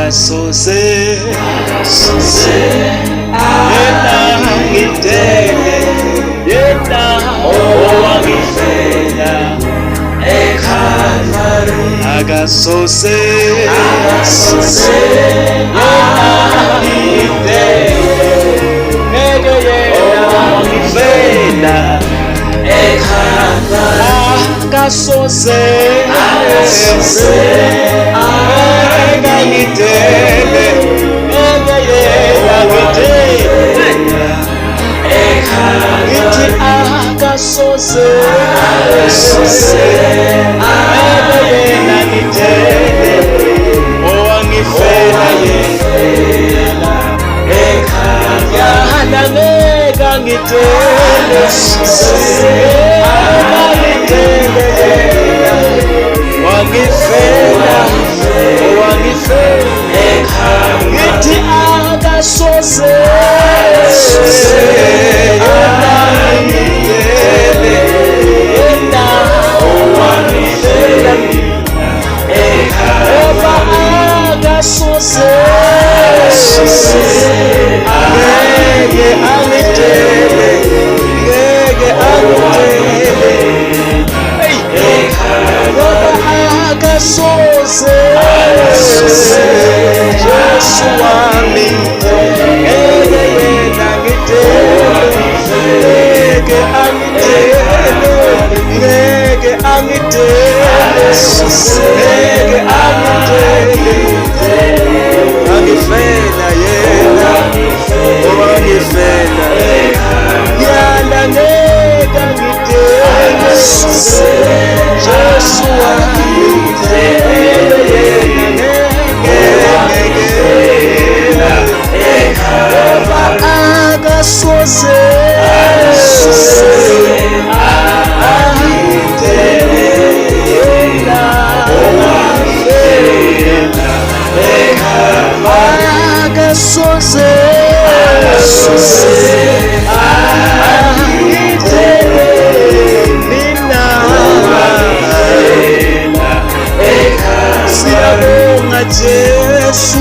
akasoze yena ngidele yena owangifela eKalvari akasoze yena ngidele owangifela eKalvari akasoze ngidele ngithi akasoze yena ngidele owangifela yena ekhaya ngeke ngidele wangifela ngithi akasoze yena ngidele yena owangifela ekhaya akasoze ngeke angidele akasoze Yesu wami ngeke yena ngidele ngeke angidele angifela yena owangifela yana ngeke angidele Yesu wami akasoze siyabonga Jesu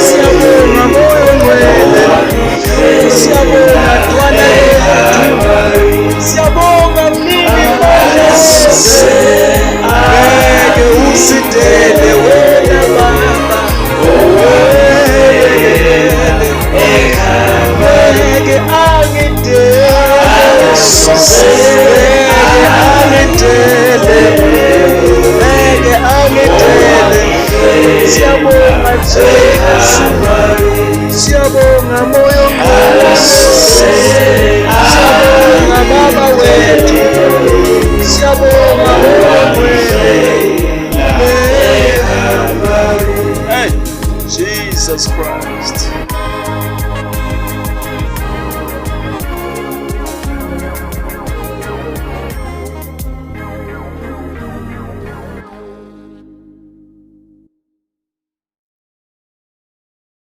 siyabonga moyo mwele siyabonga Twana yetu siyabonga mnini ngeke usitele wena Baba ngeke angidele siyabonga Jesu siyabonga moyo siyabonga Baba wethu siyabonga moyo Jesus Christ.